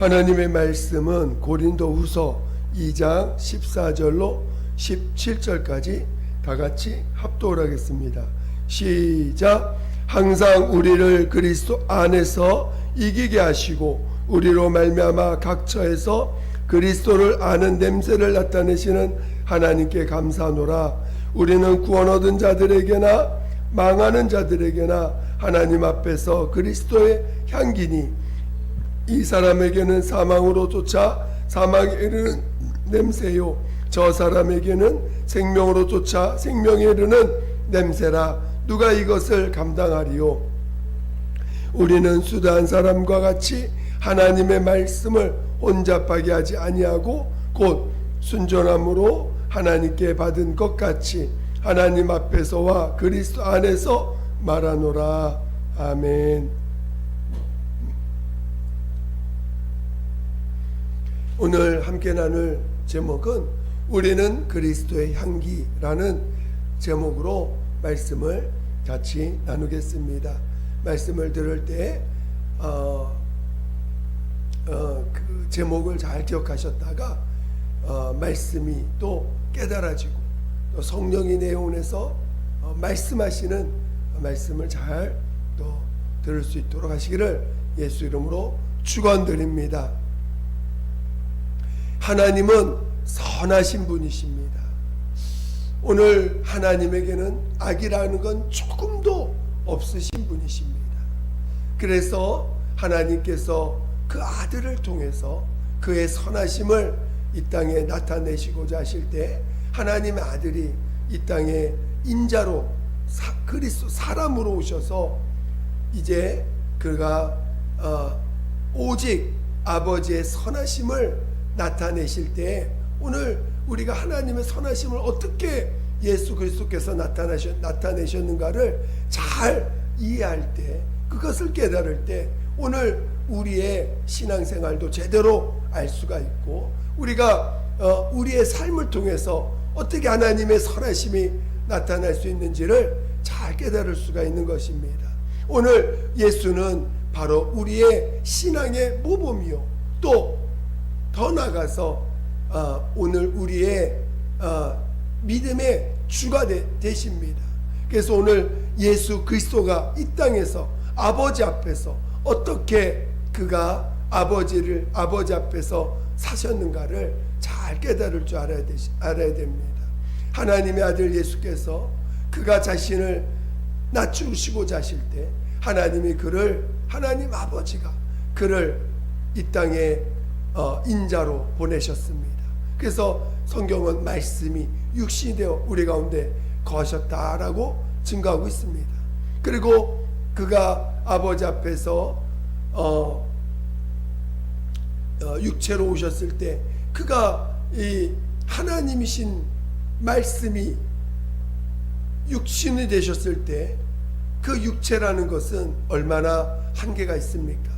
하나님의 말씀은 고린도후서 2장 14절로 17절까지 다 같이 합독을 하겠습니다. 시작. 항상 우리를 그리스도 안에서 이기게 하시고 우리로 말미암아 각 처에서 그리스도를 아는 냄새를 나타내시는 하나님께 감사하노라. 우리는 구원 얻은 자들에게나 망하는 자들에게나 하나님 앞에서 그리스도의 향기니 이 사람에게는 사망으로 쫓아 사망에 이르는 냄새요 저 사람에게는 생명으로 쫓아 생명에 이르는 냄새라. 누가 이것을 감당하리요? 우리는 수다한 사람과 같이 하나님의 말씀을 혼잡하게 하지 아니하고 곧 순전함으로 하나님께 받은 것 같이 하나님 앞에서와 그리스도 안에서 말하노라. 아멘. 오늘 함께 나눌 제목은 우리는 그리스도의 향기라는 제목으로 말씀을 같이 나누겠습니다. 말씀을 들을 때 그 제목을 잘 기억하셨다가 말씀이 또 깨달아지고 또 성령이 내용에서 말씀하시는 말씀을 잘 또 들을 수 있도록 하시기를 예수 이름으로 축원드립니다. 하나님은 선하신 분이십니다. 오늘 하나님에게는 악이라는 건 조금도 없으신 분이십니다. 그래서 하나님께서 그 아들을 통해서 그의 선하심을 이 땅에 나타내시고자 하실 때 하나님의 아들이 이 땅에 인자로 그리스도 사람으로 오셔서 이제 그가 오직 아버지의 선하심을 나타내실 때 오늘 우리가 하나님의 선하심을 어떻게 예수 그리스도께서 나타내셨는가를 잘 이해할 때, 그것을 깨달을 때 오늘 우리의 신앙생활도 제대로 알 수가 있고 우리가 우리의 삶을 통해서 어떻게 하나님의 선하심이 나타날 수 있는지를 잘 깨달을 수가 있는 것입니다. 오늘 예수는 바로 우리의 신앙의 모범이요 또 더 나아가서 오늘 우리의 믿음의 주가 되십니다. 그래서 오늘 예수 그리스도가 이 땅에서 아버지 앞에서 어떻게 그가 아버지 앞에서 사셨는가를 잘 깨달을 줄 알아야 됩니다. 하나님의 아들 예수께서 그가 자신을 낮추시고자 하실 때 하나님 아버지가 그를 이 땅에 인자로 보내셨습니다. 그래서 성경은 말씀이 육신이 되어 우리 가운데 거하셨다라고 증거하고 있습니다. 그리고 그가 아버지 앞에서 육체로 오셨을 때 그가 이 하나님이신 말씀이 육신이 되셨을 때 그 육체라는 것은 얼마나 한계가 있습니까?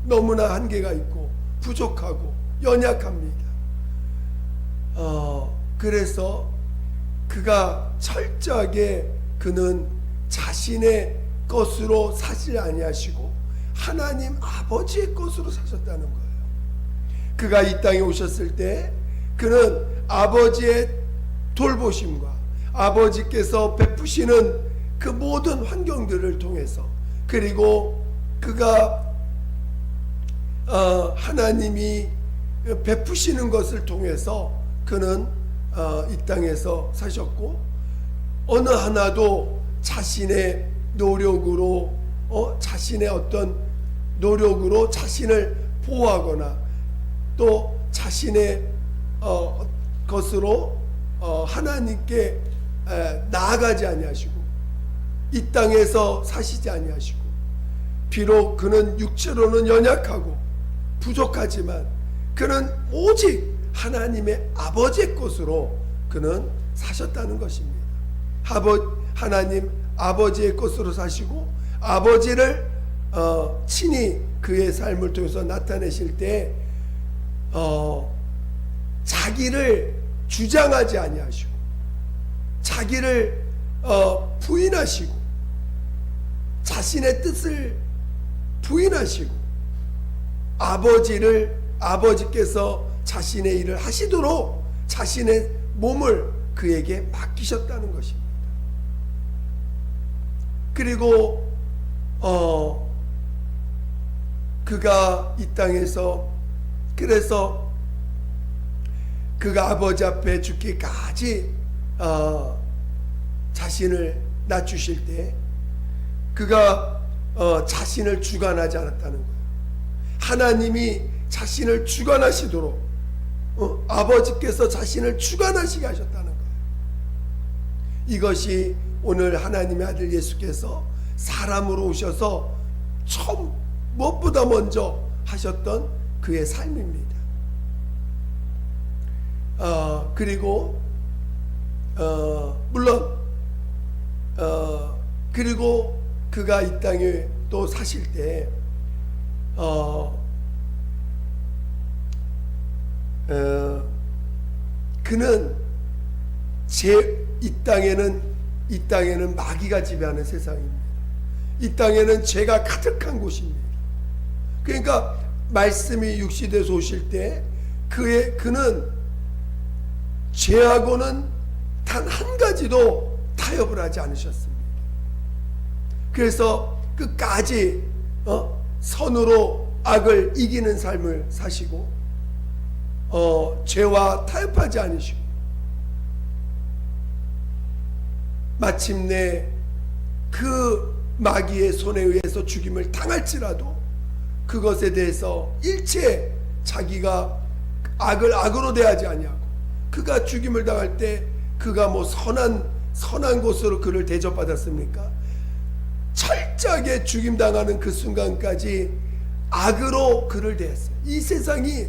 너무나 한계가 있고 부족하고 연약합니다. 그래서 그가 철저하게 그는 자신의 것으로 사지 아니하시고 하나님 아버지의 것으로 사셨다는 거예요. 그가 이 땅에 오셨을 때 그는 아버지의 돌보심과 아버지께서 베푸시는 그 모든 환경들을 통해서 그리고 그가 하나님이 베푸시는 것을 통해서 그는 이 땅에서 사셨고 어느 하나도 자신의 노력으로 자신의 어떤 노력으로 자신을 보호하거나 또 자신의 것으로 하나님께 나아가지 아니하시고 이 땅에서 사시지 아니하시고 비록 그는 육체로는 연약하고 부족하지만 그는 오직 하나님의 아버지의 것으로 그는 사셨다는 것입니다. 하나님 아버지의 것으로 사시고 아버지를 친히 그의 삶을 통해서 나타내실 때 자기를 주장하지 아니하시고 자기를 부인하시고 자신의 뜻을 부인하시고 아버지를 아버지께서 자신의 일을 하시도록 자신의 몸을 그에게 맡기셨다는 것입니다. 그리고 그가 이 땅에서, 그래서 그가 아버지 앞에 죽기까지 자신을 낮추실 때 그가 자신을 주관하지 않았다는 거예요. 하나님이 자신을 주관하시도록 아버지께서 자신을 주관하시게 하셨다는 거예요. 이것이 오늘 하나님의 아들 예수께서 사람으로 오셔서 처음 무엇보다 먼저 하셨던 그의 삶입니다. 그리고 물론 그리고 그가 이 땅에 또 사실 때 그는 이 땅에는 마귀가 지배하는 세상입니다. 이 땅에는 죄가 가득한 곳입니다. 그러니까 말씀이 육시돼서 오실 때 그는 죄하고는 단 한 가지도 타협을 하지 않으셨습니다. 그래서 끝까지 선으로 악을 이기는 삶을 사시고 죄와 타협하지 않으시고 마침내 그 마귀의 손에 의해서 죽임을 당할지라도 그것에 대해서 일체 자기가 악을 악으로 대하지 아니하고, 그가 죽임을 당할 때 그가 뭐 선한 곳으로 그를 대접받았습니까? 철저하게 죽임당하는 그 순간까지 악으로 그를 대했어요. 이 세상이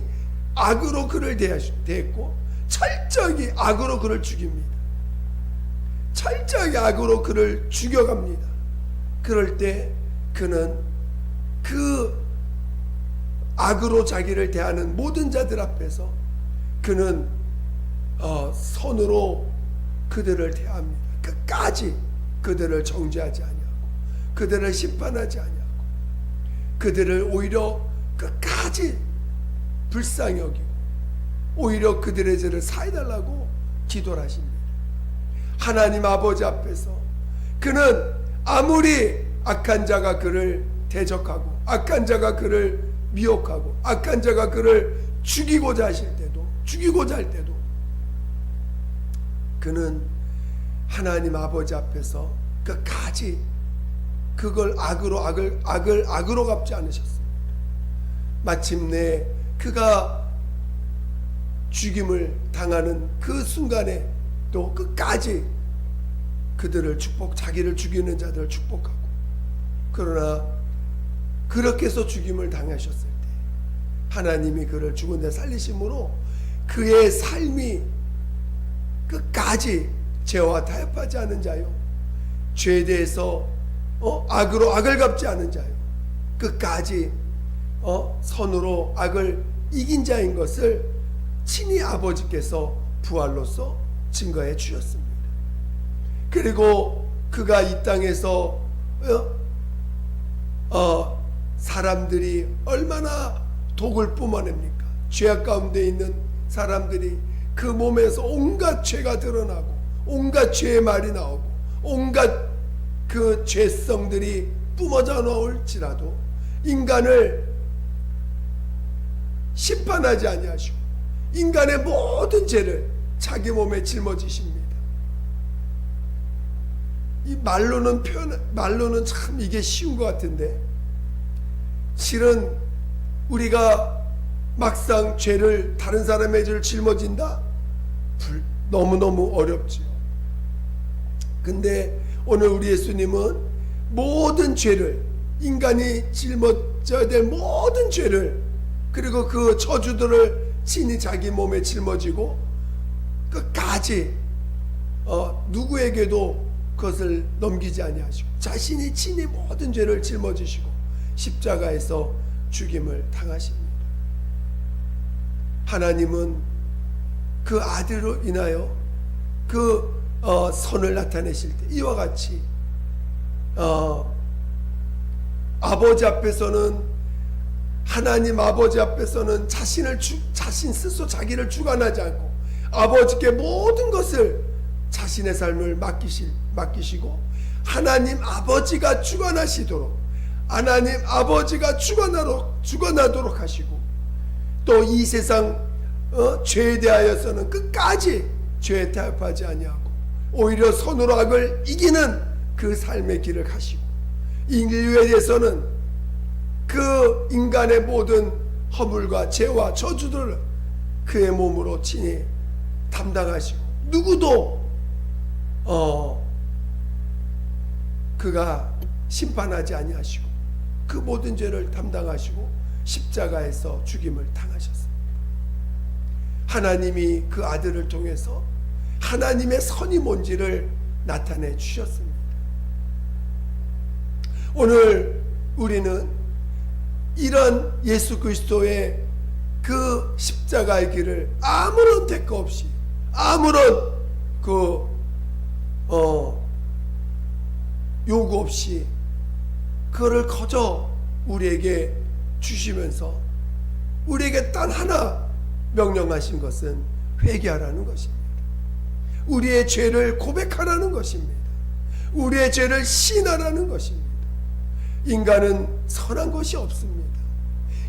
악으로 그를 대했고 철저하게 악으로 그를 죽입니다. 철저하게 악으로 그를 죽여갑니다. 그럴 때 그는 그 악으로 자기를 대하는 모든 자들 앞에서 그는 선으로 그들을 대합니다. 끝까지 그들을 정죄하지 아니하고 그들을 심판하지 아니하고 그들을 오히려 끝까지 불쌍히 여기고 오히려 그들의 죄를 사해달라고 기도를 하십니다. 하나님 아버지 앞에서 그는 아무리 악한 자가 그를 대적하고 악한 자가 그를 미혹하고 악한 자가 그를 죽이고자 할 때도 그는 하나님 아버지 앞에서 끝까지 그걸 악으로 갚지 않으셨습니다. 마침내 그가 죽임을 당하는 그 순간에 또 끝까지 그들을 자기를 죽이는 자들을 축복하고, 그러나 그렇게 해서 죽임을 당하셨을 때 하나님이 그를 죽은 데 살리심으로 그의 삶이 끝까지 죄와 타협하지 않은 자요, 죄에 대해서 악으로 악을 갚지 않은 자요, 끝까지 선으로 악을 이긴 자인 것을 친히 아버지께서 부활로서 증거해 주셨습니다. 그리고 그가 이 땅에서 사람들이 얼마나 독을 뿜어냅니까? 죄악 가운데 있는 사람들이 그 몸에서 온갖 죄가 드러나고 온갖 죄의 말이 나오고 온갖 그 죄성들이 뿜어져 나올지라도 인간을 심판하지 아니하시고 인간의 모든 죄를 자기 몸에 짊어지십니다. 이 말로는 참 이게 쉬운 것 같은데 실은 우리가 막상 죄를 다른 사람의 죄를 짊어진다? 너무너무 어렵지요. 근데 오늘 우리 예수님은 모든 죄를, 인간이 짊어져야 될 모든 죄를, 그리고 그 저주들을 친히 자기 몸에 짊어지고 끝까지 누구에게도 그것을 넘기지 아니하시고 자신이 친히 모든 죄를 짊어지시고 십자가에서 죽임을 당하십니다. 하나님은 그 아들로 인하여 그 선을 나타내실 때 이와 같이 아버지 앞에서는 하나님 아버지 앞에서는 자신 스스로 자기를 주관하지 않고 아버지께 모든 것을 자신의 삶을 맡기시고 하나님 아버지가 주관하시도록 하나님 아버지가 주관하도록 하시고 또 이 세상 죄에 대하여서는 끝까지 죄에 타협하지 아니하고 오히려 선으로 악을 이기는 그 삶의 길을 가시고 인류에 대해서는 그 인간의 모든 허물과 죄와 저주들을 그의 몸으로 친히 담당하시고 누구도 그가 심판하지 아니하시고 그 모든 죄를 담당하시고 십자가에서 죽임을 당하셨습니다. 하나님이 그 아들을 통해서 하나님의 선이 뭔지를 나타내 주셨습니다. 오늘 우리는 이런 예수 그리스도의 그 십자가의 길을 아무런 대가 없이 아무런 요구 없이 그를 거저 우리에게 주시면서 우리에게 단 하나 명령하신 것은 회개하라는 것입니다. 우리의 죄를 고백하라는 것입니다. 우리의 죄를 시인하라는 것입니다. 인간은 선한 것이 없습니다.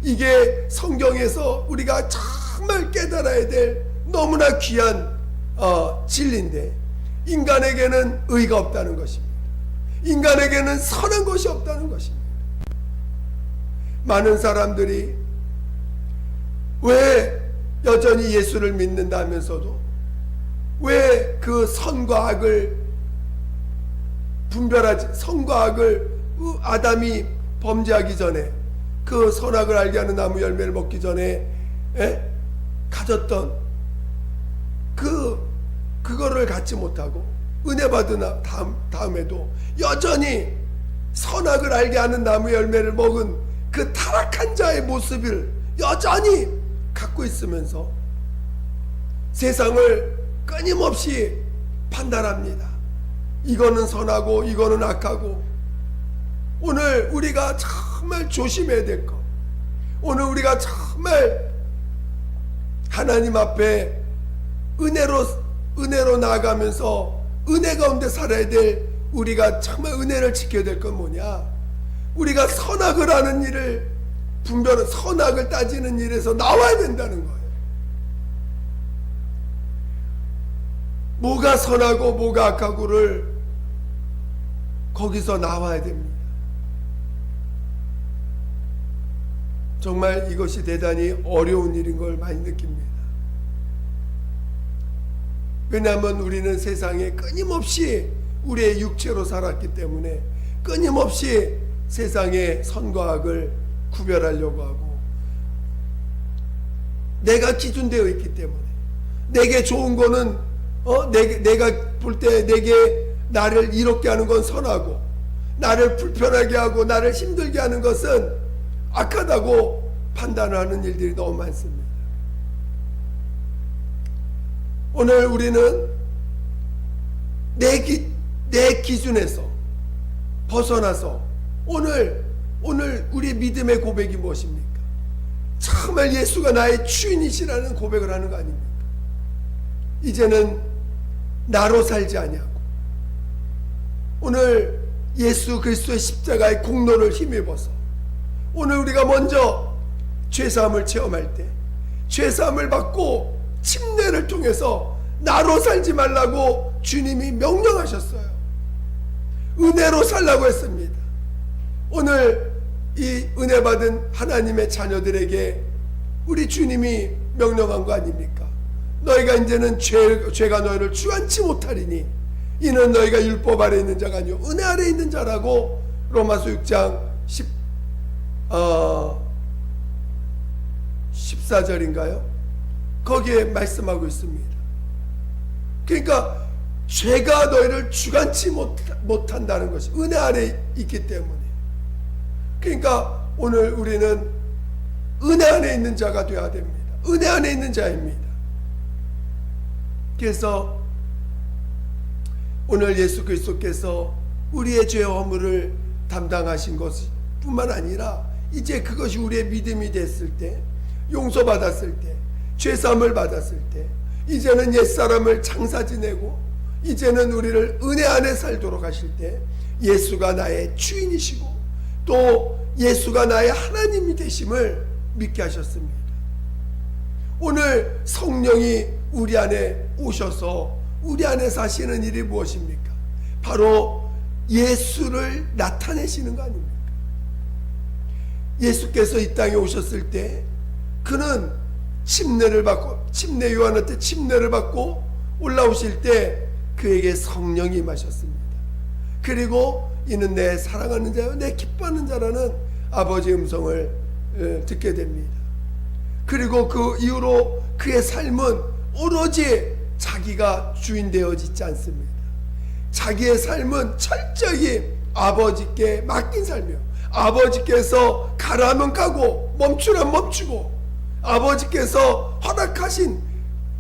이게 성경에서 우리가 정말 깨달아야 될 너무나 귀한 진리인데 인간에게는 의가 없다는 것입니다. 인간에게는 선한 것이 없다는 것입니다. 많은 사람들이 왜 여전히 예수를 믿는다면서도 왜 그 선과 악을 분별하지 선과 악을 아담이 범죄하기 전에 그 선악을 알게 하는 나무 열매를 먹기 전에 가졌던 그거를 갖지 못하고 은혜 받은 다음에도 여전히 선악을 알게 하는 나무 열매를 먹은 그 타락한 자의 모습을 여전히 갖고 있으면서 세상을 끊임없이 판단합니다. 이거는 선하고 이거는 악하고 오늘 우리가 정말 조심해야 될 것, 오늘 우리가 정말 하나님 앞에 은혜로 나아가면서 은혜 가운데 살아야 될 우리가 정말 은혜를 지켜야 될 건 뭐냐? 우리가 선악을 하는 일을 분별은 선악을 따지는 일에서 나와야 된다는 거예요. 뭐가 선하고 뭐가 악하고를 거기서 나와야 됩니다. 정말 이것이 대단히 어려운 일인 걸 많이 느낍니다. 왜냐하면 우리는 세상에 끊임없이 우리의 육체로 살았기 때문에 끊임없이 세상의 선과 악을 구별하려고 하고 내가 기준되어 있기 때문에 내게 좋은 거는 내가 볼 때 내게 나를 이롭게 하는 건 선하고 나를 불편하게 하고 나를 힘들게 하는 것은 악하다고 판단하는 일들이 너무 많습니다. 오늘 우리는 내 기준에서 벗어나서 오늘 우리의 믿음의 고백이 무엇입니까? 정말 예수가 나의 주인이시라는 고백을 하는 거 아닙니까? 이제는 나로 살지 아니하고 오늘 예수 그리스도의 십자가의 공로를 힘입어서 오늘 우리가 먼저 죄사함을 체험할 때 죄사함을 받고 침례를 통해서 나로 살지 말라고 주님이 명령하셨어요. 은혜로 살라고 했습니다. 오늘 이 은혜 받은 하나님의 자녀들에게 우리 주님이 명령한 거 아닙니까? 너희가 이제는 죄가 너희를 주관치 못하리니 이는 너희가 율법 아래 있는 자가 아니요 은혜 아래 있는 자라고 로마서 6장 14절인가요? 거기에 말씀하고 있습니다. 그러니까 죄가 너희를 주관치 못한다는 것이 은혜 아래 있기 때문에 그러니까 오늘 우리는 은혜 안에 있는 자가 되어야 됩니다. 은혜 안에 있는 자입니다. 그래서 오늘 예수 그리스도께서 우리의 죄 허물을 담당하신 것 뿐만 아니라 이제 그것이 우리의 믿음이 됐을 때, 용서받았을 때, 죄사함을 받았을 때, 이제는 옛사람을 장사 지내고 이제는 우리를 은혜 안에 살도록 하실 때, 예수가 나의 주인이시고 또 예수가 나의 하나님이 되심을 믿게 하셨습니다. 오늘 성령이 우리 안에 오셔서 우리 안에 사시는 일이 무엇입니까? 바로 예수를 나타내시는 거 아닙니까? 예수께서 이 땅에 오셨을 때 그는 침례를 받고, 침례 요한한테 침례를 받고 올라오실 때 그에게 성령이 임하셨습니다. 그리고 이는 내 사랑하는 자요 내 기뻐하는 자라는 아버지의 음성을 듣게 됩니다. 그리고 그 이후로 그의 삶은 오로지 자기가 주인 되어지지 않습니다. 자기의 삶은 철저히 아버지께 맡긴 삶이에요. 아버지께서 가라면 가고 멈추라면 멈추고, 아버지께서 허락하신,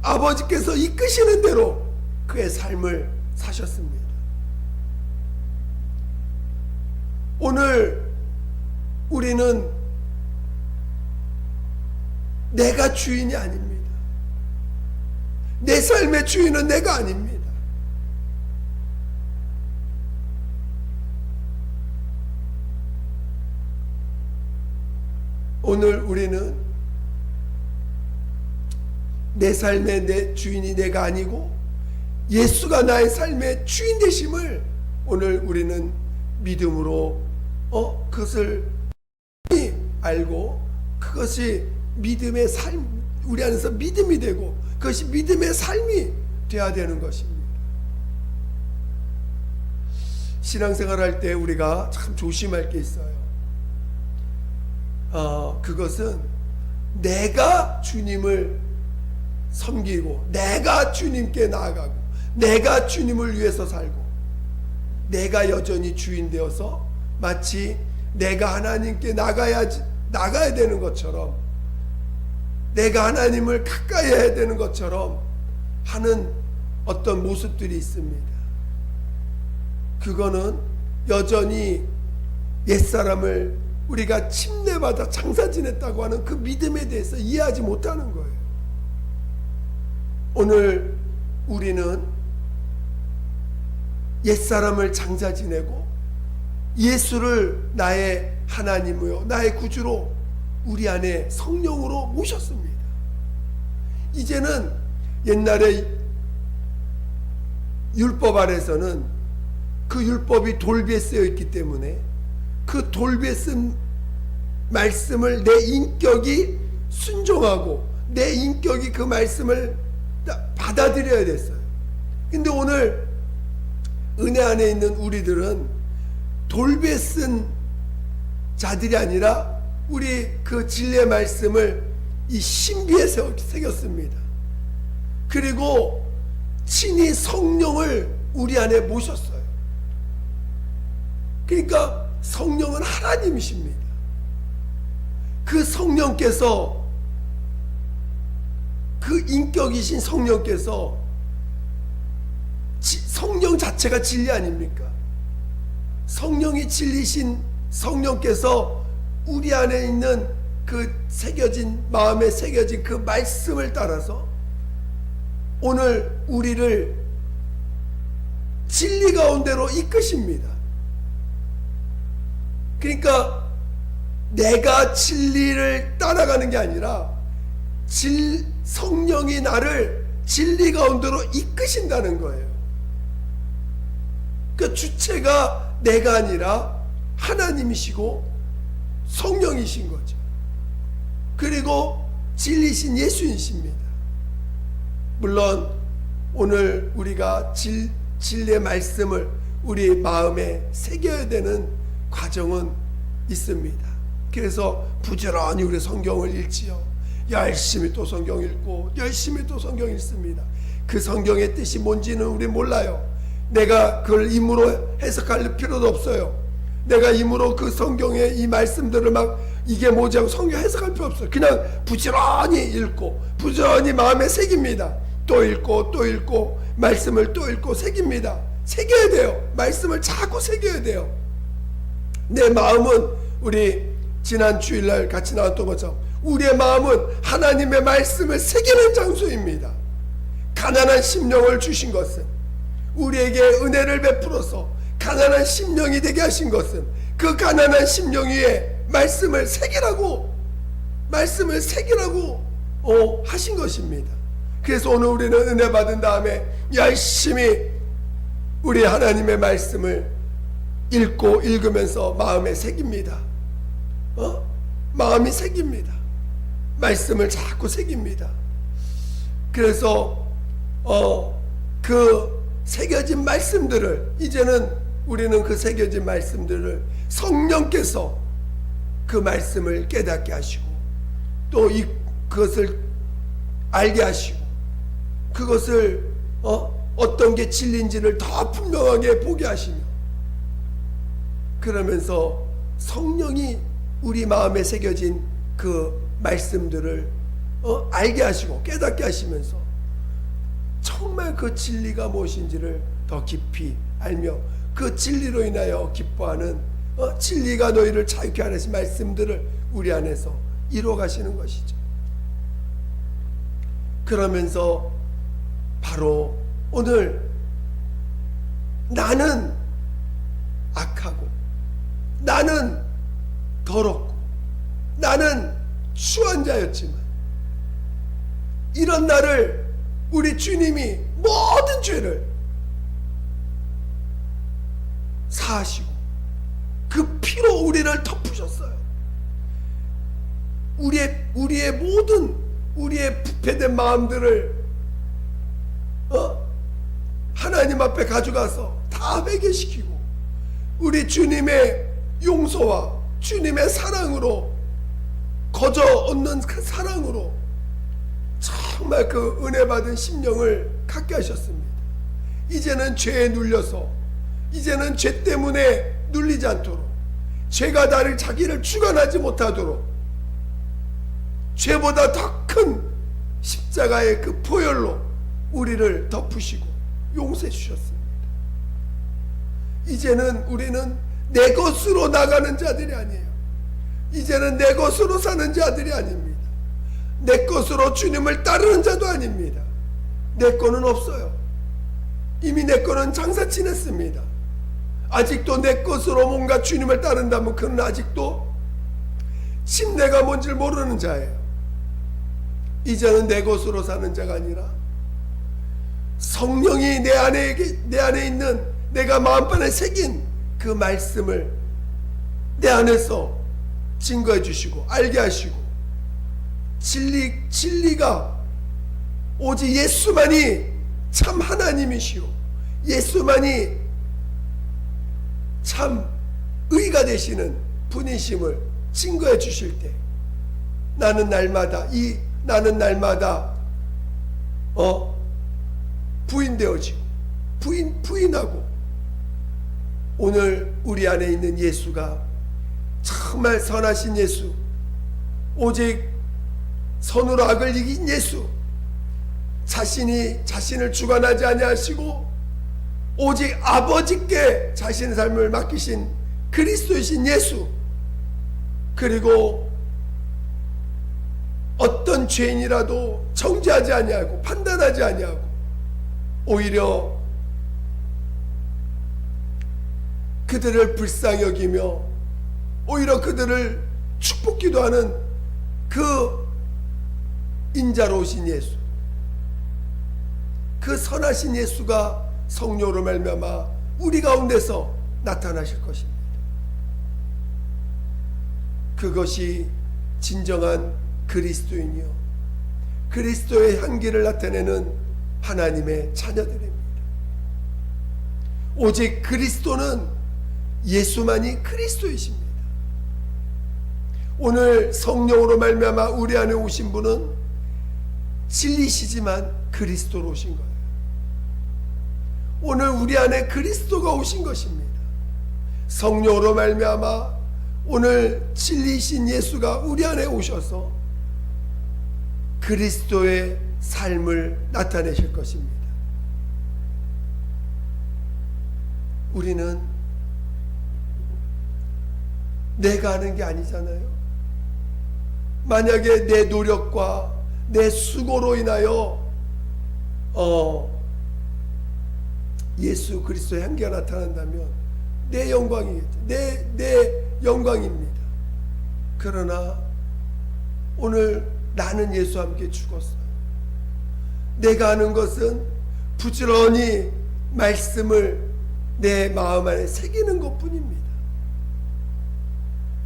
아버지께서 이끄시는 대로 그의 삶을 사셨습니다. 오늘 우리는 내가 주인이 아닙니다. 내 삶의 주인은 내가 아닙니다. 오늘 우리는 내 삶의 내 주인이 내가 아니고 예수가 나의 삶의 주인 되심을 오늘 우리는 믿음으로 그것을 알고 그것이 믿음의 삶, 우리 안에서 믿음이 되고 그것이 믿음의 삶이 되어야 되는 것입니다. 신앙생활 할 때 우리가 참 조심할 게 있어요. 그것은 내가 주님을 섬기고 내가 주님께 나아가고 내가 주님을 위해서 살고 내가 여전히 주인 되어서 마치 내가 하나님께 나가야 되는 것처럼, 내가 하나님을 가까이 해야 되는 것처럼 하는 어떤 모습들이 있습니다. 그거는 여전히 옛사람을 우리가 침례받아 장사 지냈다고 하는 그 믿음에 대해서 이해하지 못하는 거예요. 오늘 우리는 옛사람을 장사 지내고 예수를 나의 하나님이요 나의 구주로 우리 안에 성령으로 모셨습니다. 이제는 옛날에 율법 아래서는 그 율법이 돌비에 쓰여 있기 때문에 그 돌비에 쓴 말씀을 내 인격이 순종하고 내 인격이 그 말씀을 받아들여야 됐어요. 근데 오늘 은혜 안에 있는 우리들은 돌비에 쓴 자들이 아니라 우리 그 진리의 말씀을 이 신비에 새겼습니다. 그리고 친히 성령을 우리 안에 모셨어요. 그러니까 성령은 하나님이십니다. 그 성령께서, 그 인격이신 성령께서, 성령 자체가 진리 아닙니까? 성령이 진리신 성령께서 우리 안에 있는 그 새겨진, 마음에 새겨진 그 말씀을 따라서 오늘 우리를 진리 가운데로 이끄십니다. 그러니까 내가 진리를 따라가는 게 아니라 성령이 나를 진리 가운데로 이끄신다는 거예요. 그 주체가 내가 아니라 하나님이시고 성령이신 거죠. 그리고 진리신 예수이십니다. 물론 오늘 우리가 진리의 말씀을 우리 마음에 새겨야 되는 과정은 있습니다. 그래서 부지런히 우리 성경을 읽지요. 열심히 또 성경 읽고 열심히 또 성경 읽습니다. 그 성경의 뜻이 뭔지는 우리 몰라요. 내가 그걸 임으로 해석할 필요도 없어요. 내가 임으로 그 성경의 이 말씀들을 막 이게 뭐지 하고 성경 해석할 필요 없어요. 그냥 부지런히 읽고 부지런히 마음에 새깁니다. 또 읽고 또 읽고 말씀을 또 읽고 새깁니다. 새겨야 돼요. 말씀을 자꾸 새겨야 돼요. 내 마음은 우리 지난 주일날 같이 나왔던 것처럼 우리의 마음은 하나님의 말씀을 새기는 장소입니다. 가난한 심령을 주신 것은, 우리에게 은혜를 베풀어서 가난한 심령이 되게 하신 것은 그 가난한 심령 위에 말씀을 새기라고 하신 것입니다. 그래서 오늘 우리는 은혜 받은 다음에 열심히 우리 하나님의 말씀을 읽으면서 마음에 새깁니다. 마음이 새깁니다. 말씀을 자꾸 새깁니다. 그래서 그 새겨진 말씀들을, 이제는 우리는 그 새겨진 말씀들을 성령께서 그 말씀을 깨닫게 하시고 또 그것을 알게 하시고 그것을 어떤 게 진리인지를 더 분명하게 보게 하시며, 그러면서 성령이 우리 마음에 새겨진 그 말씀들을 알게 하시고 깨닫게 하시면서 정말 그 진리가 무엇인지를 더 깊이 알며 그 진리로 인하여 기뻐하는 진리가 너희를 자유케 하는 말씀들을 우리 안에서 이루어 가시는 것이죠. 그러면서 바로 오늘 나는 악하고 나는 더럽고 나는 추한 자였지만 이런 나를 우리 주님이 모든 죄를 사하시고 그 피로 우리를 덮으셨어요. 우리의 모든 우리의 부패된 마음들을 하나님 앞에 가져가서 다 회개시키고 우리 주님의 용서와 주님의 사랑으로 거저 얻는 그 사랑으로 정말 그 은혜 받은 심령을 갖게 하셨습니다. 이제는 죄에 눌려서, 이제는 죄 때문에 눌리지 않도록, 죄가 자기를 주관하지 못하도록 죄보다 더 큰 십자가의 그 보혈로 우리를 덮으시고 용서해 주셨습니다. 이제는 우리는 내 것으로 나가는 자들이 아니에요. 이제는 내 것으로 사는 자들이 아닙니다. 내 것으로 주님을 따르는 자도 아닙니다. 내 거는 없어요. 이미 내 거는 장사 지냈습니다. 아직도 내 것으로 뭔가 주님을 따른다면 그는 아직도 침례가 뭔지를 모르는 자예요. 이제는 내 것으로 사는 자가 아니라 성령이 내 안에 있는 내가 마음판에 새긴 그 말씀을 내 안에서 증거해 주시고 알게 하시고 진리가 오직 예수만이 참 하나님이시오, 예수만이 참 의가 되시는 분이심을 증거해 주실 때 나는 날마다 부인되어지고 부인하고 오늘 우리 안에 있는 예수가 정말 선하신 예수, 오직 선으로 악을 이긴 예수, 자신을 주관하지 아니하시고 오직 아버지께 자신의 삶을 맡기신 그리스도이신 예수, 그리고 어떤 죄인이라도 정죄하지 아니하고 판단하지 아니하고 오히려 그들을 불쌍히 여기며 오히려 그들을 축복기도 하는 그 인자로 오신 예수, 그 선하신 예수가 성령으로 말미암아 우리 가운데서 나타나실 것입니다. 그것이 진정한 그리스도인이요 그리스도의 향기를 나타내는 하나님의 자녀들입니다. 오직 그리스도는 예수만이 그리스도이십니다. 오늘 성령으로 말미암아 우리 안에 오신 분은 진리시지만 그리스도로 오신 거예요. 오늘 우리 안에 그리스도가 오신 것입니다. 성령으로 말미암아 오늘 진리이신 예수가 우리 안에 오셔서 그리스도의 삶을 나타내실 것입니다. 내가 하는 게 아니잖아요. 만약에 내 노력과 내 수고로 인하여 예수 그리스도의 향기가 나타난다면 내 영광이겠죠. 내 영광입니다. 그러나 오늘 나는 예수와 함께 죽었어요. 내가 하는 것은 부지런히 말씀을 내 마음 안에 새기는 것뿐입니다.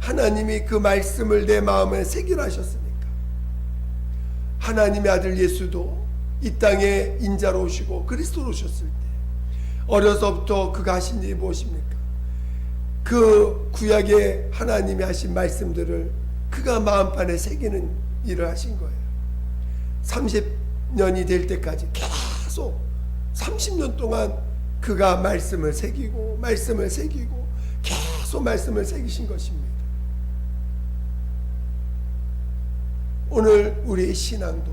하나님이 그 말씀을 내 마음에 새기라 하셨으니까. 하나님의 아들 예수도 이 땅에 인자로 오시고 그리스도로 오셨을 때 어려서부터 그가 하신 일이 무엇입니까? 그 구약에 하나님이 하신 말씀들을 그가 마음판에 새기는 일을 하신 거예요. 30년이 될 때까지 계속 30년 동안 그가 말씀을 새기고 계속 말씀을 새기신 것입니다. 오늘 우리의 신앙도,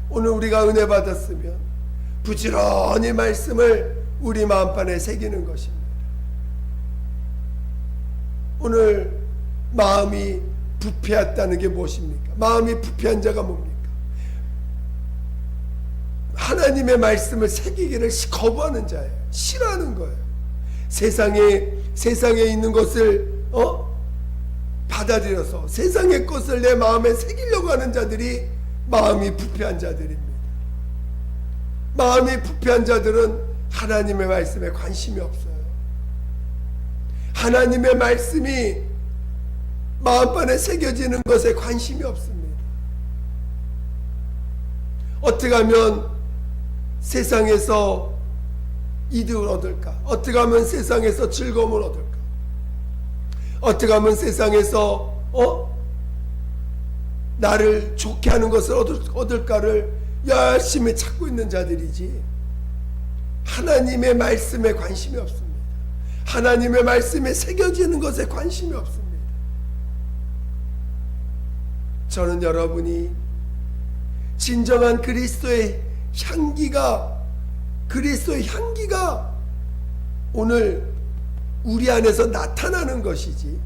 오늘 우리가 은혜 받았으면 부지런히 말씀을 우리 마음판에 새기는 것입니다. 오늘 마음이 부패했다는 게 무엇입니까? 마음이 부패한 자가 뭡니까? 하나님의 말씀을 새기기를 거부하는 자예요. 싫어하는 거예요. 세상에 있는 것을 받아들여서 세상의 것을 내 마음에 새기려고 하는 자들이 마음이 부패한 자들입니다. 마음이 부패한 자들은 하나님의 말씀에 관심이 없어요. 하나님의 말씀이 마음판에 새겨지는 것에 관심이 없습니다. 어떻게 하면 세상에서 이득을 얻을까? 어떻게 하면 세상에서 즐거움을 얻을까? 어떻게 하면 세상에서 나를 좋게 하는 것을 얻을까를 열심히 찾고 있는 자들이지 하나님의 말씀에 관심이 없습니다. 하나님의 말씀에 새겨지는 것에 관심이 없습니다. 저는 여러분이 진정한 그리스도의 향기가 오늘 우리 안에서 나타나는 것이지,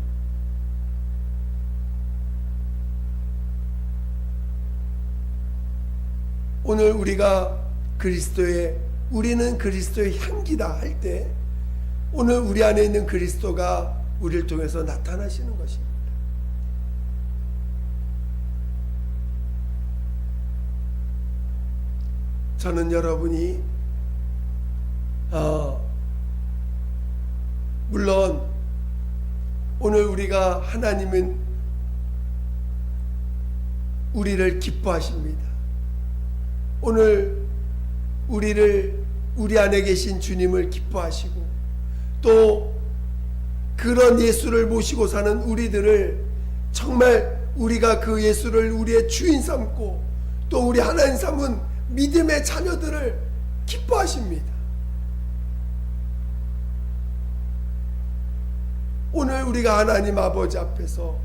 오늘 우리는 그리스도의 향기다 할 때 오늘 우리 안에 있는 그리스도가 우리를 통해서 나타나시는 것입니다. 저는 여러분이 물론 오늘 하나님은 우리를 기뻐하십니다. 오늘 우리 안에 계신 주님을 기뻐하시고 또 그런 예수를 모시고 사는 우리들을 정말 우리가 그 예수를 우리의 주인 삼고 또 우리 하나님 삼은 믿음의 자녀들을 기뻐하십니다. 오늘 우리가 하나님 아버지 앞에서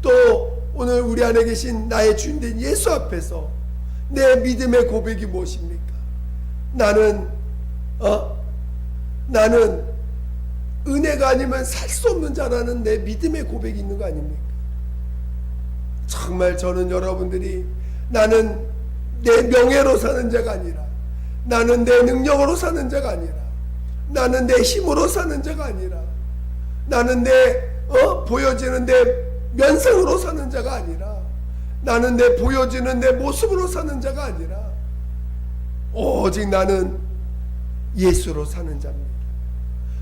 또 오늘 우리 안에 계신 나의 주인된 예수 앞에서 내 믿음의 고백이 무엇입니까? 나는 은혜가 아니면 살 수 없는 자라는 내 믿음의 고백이 있는 거 아닙니까? 정말 저는 여러분들이 나는 내 명예로 사는 자가 아니라, 나는 내 능력으로 사는 자가 아니라, 나는 내 힘으로 사는 자가 아니라, 나는 보여지는 내 면상으로 사는 자가 아니라, 나는 보여지는 내 모습으로 사는 자가 아니라 오직 나는 예수로 사는 자입니다.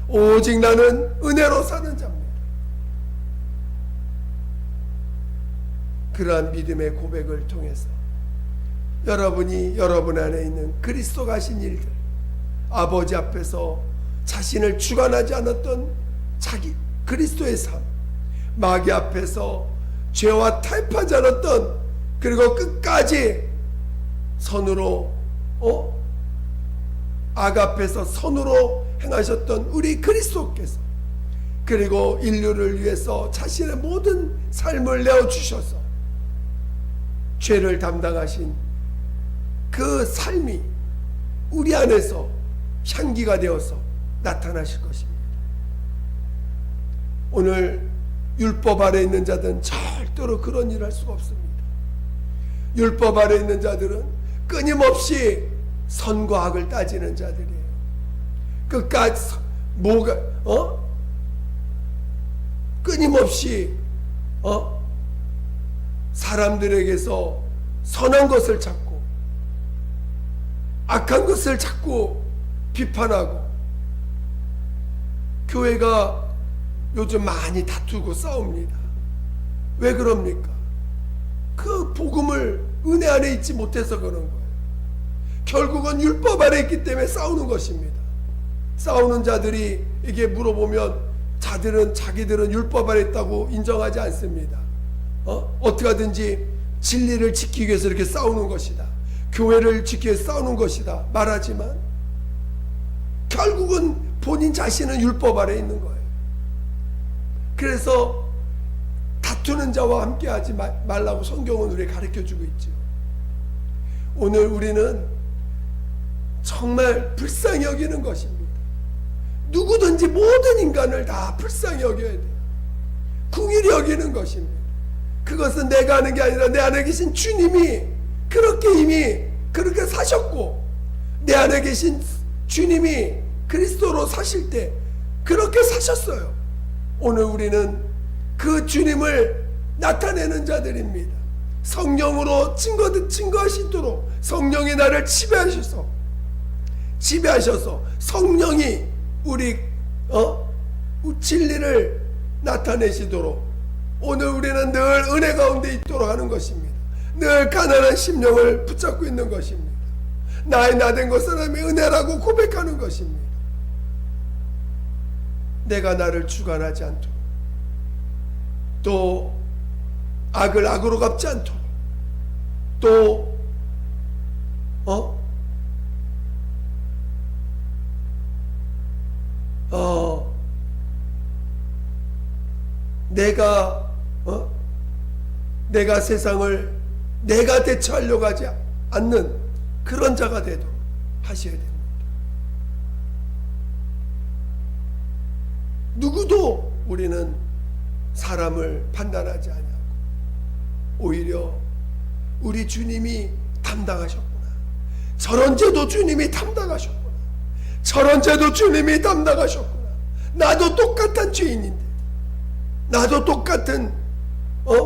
오직 나는 은혜로 사는 자입니다. 그러한 믿음의 고백을 통해서 여러분이 여러분 안에 있는 그리스도가 하신 일들, 아버지 앞에서 자신을 주관하지 않았던 자기 그리스도의 삶, 마귀 앞에서 죄와 타협하지 않았던, 그리고 끝까지 선으로 악 앞에서 선으로 행하셨던 우리 그리스도께서, 그리고 인류를 위해서 자신의 모든 삶을 내어주셔서 죄를 담당하신 그 삶이 우리 안에서 향기가 되어서 나타나실 것입니다. 오늘 율법 아래 있는 자들은 절대로 그런 일을 할 수가 없습니다. 율법 아래 있는 자들은 끊임없이 선과 악을 따지는 자들이에요. 끝까지 끊임없이 사람들에게서 선한 것을 찾고 악한 것을 자꾸 비판하고, 교회가 요즘 많이 다투고 싸웁니다. 왜 그럽니까? 그 복음을 은혜 안에 있지 못해서 그런 거예요. 결국은 율법 아래 있기 때문에 싸우는 것입니다. 싸우는 자들이 이게 물어보면 자기들은 율법 아래 있다고 인정하지 않습니다. 어떻게 하든지 진리를 지키기 위해서 이렇게 싸우는 것이다, 교회를 지키기 위해서 싸우는 것이다 말하지만 결국은 본인 자신은 율법 아래 있는 거예요. 그래서 다투는 자와 함께 하지 말라고 성경은 우리에게 가르쳐주고 있죠. 오늘 우리는 정말 불쌍히 여기는 것입니다. 누구든지 모든 인간을 다 불쌍히 여겨야 돼요. 긍휼히 여기는 것입니다. 그것은 내가 하는 게 아니라 내 안에 계신 주님이 그렇게 이미 그렇게 사셨고, 내 안에 계신 주님이 그리스도로 사실 때 그렇게 사셨어요. 오늘 우리는 그 주님을 나타내는 자들입니다. 성령으로 증거하시도록 성령이 나를 지배하셔서 성령이 우리 진리를 나타내시도록 오늘 우리는 늘 은혜 가운데 있도록 하는 것입니다. 늘 가난한 심령을 붙잡고 있는 것입니다. 나의 나된 것은 하나님의 은혜라고 고백하는 것입니다. 내가 나를 주관하지 않도록, 또 악을 악으로 갚지 않도록, 또 내가 세상을 내가 대처하려고 하지 않는 그런 자가 되도록 하셔야 됩니다. 누구도 우리는 사람을 판단하지 아니하고 오히려 우리 주님이 담당하셨구나, 저런 죄도 주님이 담당하셨구나, 저런 죄도 주님이 담당하셨구나, 나도 똑같은 죄인인데, 나도 똑같은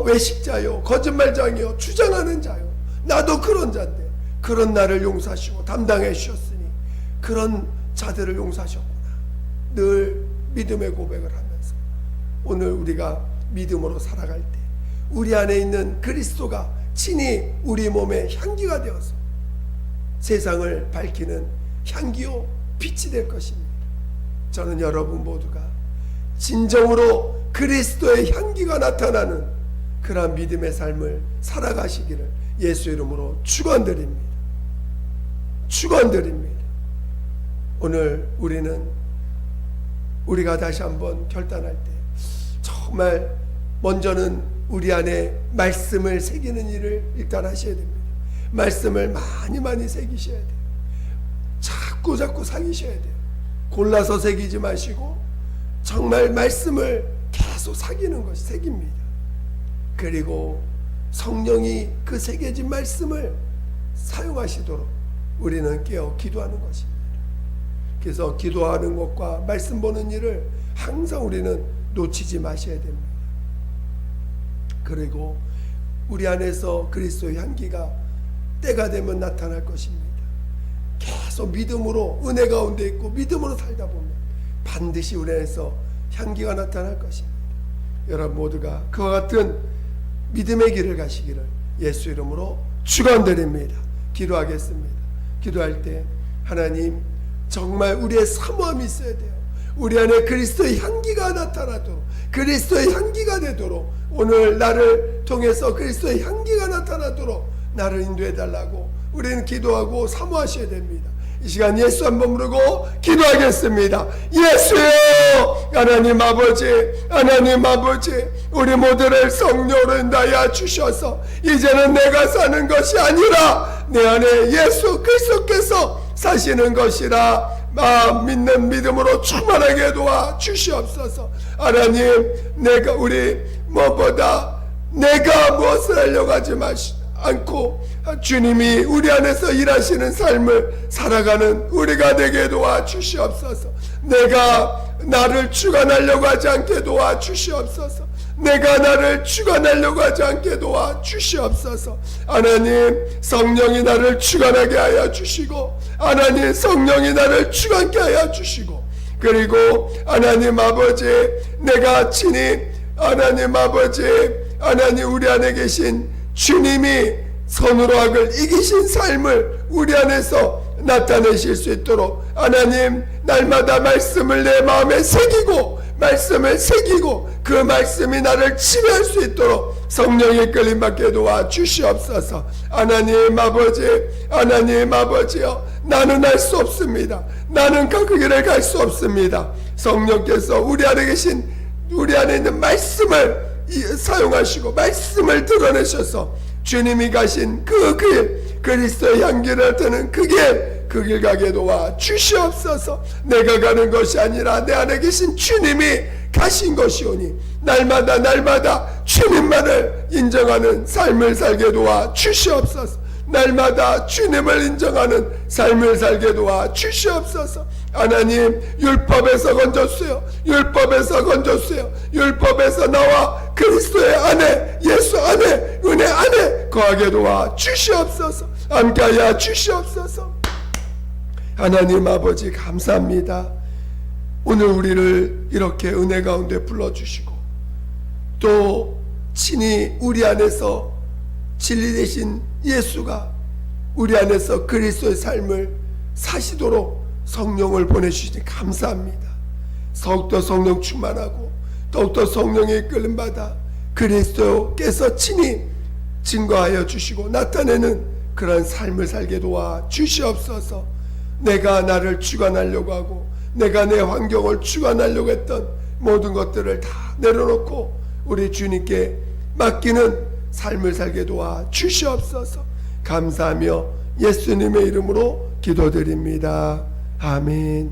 외식자요, 거짓말장이요, 주장하는 자요, 나도 그런 자인데 그런 나를 용서하시고 담당해 주셨으니 그런 자들을 용서하셨구나. 늘 믿음의 고백을 하면서 오늘 우리가 믿음으로 살아갈 때 우리 안에 있는 그리스도가 친히 우리 몸의 향기가 되어서 세상을 밝히는 향기요 빛이 될 것입니다. 저는 여러분 모두가 진정으로 그리스도의 향기가 나타나는 그러한 믿음의 삶을 살아가시기를 예수 이름으로 축원드립니다. 축원드립니다. 오늘 우리가 다시 한번 결단할 때 정말 먼저는 우리 안에 말씀을 새기는 일을 일단 하셔야 됩니다. 말씀을 많이 새기셔야 돼요. 자꾸 새기셔야 돼요. 골라서 새기지 마시고 정말 말씀을 계속 새깁니다. 그리고 성령이 그 새겨진 말씀을 사용하시도록 우리는 깨어 기도하는 것입니다. 그래서 기도하는 것과 말씀 보는 일을 항상 우리는 놓치지 마셔야 됩니다. 그리고 우리 안에서 그리스도의 향기가 때가 되면 나타날 것입니다. 계속 믿음으로 은혜 가운데 있고 믿음으로 살다 보면 반드시 우리 안에서 향기가 나타날 것입니다. 여러분 모두가 그와 같은 믿음의 길을 가시기를 예수 이름으로 축원드립니다. 기도하겠습니다. 기도할 때 하나님 정말 우리의 사모함이 있어야 돼요. 우리 안에 그리스도의 향기가 나타나도록, 그리스도의 향기가 되도록, 오늘 나를 통해서 그리스도의 향기가 나타나도록 나를 인도해 달라고 우리는 기도하고 사모하셔야 됩니다. 이 시간 예수 한번 부르고 기도하겠습니다. 예수여, 하나님 아버지, 하나님 아버지, 우리 모두를 성령으로 인하여 주셔서 이제는 내가 사는 것이 아니라 내 안에 예수 그리스도께서 사시는 것이라 믿는 믿음으로 충만하게 도와 주시옵소서. 하나님, 내가 우리 무엇보다 내가 무엇을 하려고 하지 않고 주님이 우리 안에서 일하시는 삶을 살아가는 우리가 되게 도와 주시옵소서. 내가 나를 주관하려고 하지 않게 도와 주시옵소서. 내가 나를 주관하려고 하지 않게 도와 주시옵소서. 하나님, 성령이 나를 주관하게 하여 주시고, 하나님, 성령이 나를 주관케 하여 주시고, 그리고 하나님 아버지, 내가 친히 하나님 아버지, 하나님 우리 안에 계신 주님이 선으로 악을 이기신 삶을 우리 안에서 나타내실 수 있도록 하나님, 날마다 말씀을 내 마음에 새기고, 말씀을 새기고 그 말씀이 나를 지배할 수 있도록 성령의 끌림 받게 도와 주시옵소서. 하나님 아버지, 하나님 아버지여, 나는 할 수 없습니다. 나는 그 길을 갈 수 없습니다. 성령께서 우리 안에 계신, 우리 안에 있는 말씀을 사용하시고 말씀을 드러내셔서 주님이 가신 그 길, 그리스도의 향기를 드는 그 길 가게 도와 주시옵소서. 내가 가는 것이 아니라 내 안에 계신 주님이 가신 것이오니 날마다 주님만을 인정하는 삶을 살게 도와 주시옵소서. 날마다 주님을 인정하는 삶을 살게 도와 주시옵소서. 하나님, 율법에서 건졌어요. 율법에서 건졌어요. 율법에서 나와 그리스도의 안에, 예수 안에, 은혜 안에 거하게 도와 주시옵소서. 함께하여 주시옵소서. 하나님 아버지, 감사합니다. 오늘 우리를 이렇게 은혜 가운데 불러주시고 또 친히 우리 안에서 진리 되신 예수가 우리 안에서 그리스도의 삶을 사시도록 성령을 보내주시니 감사합니다. 더욱더 성령 충만하고 더욱더 성령의 이끌림 받아 그리스도께서 친히 증거하여 주시고 나타내는 그런 삶을 살게 도와 주시옵소서. 내가 나를 주관하려고 하고 내가 내 환경을 주관하려고 했던 모든 것들을 다 내려놓고 우리 주님께 맡기는 삶을 살게 도와 주시옵소서. 감사하며 예수님의 이름으로 기도드립니다. 아멘.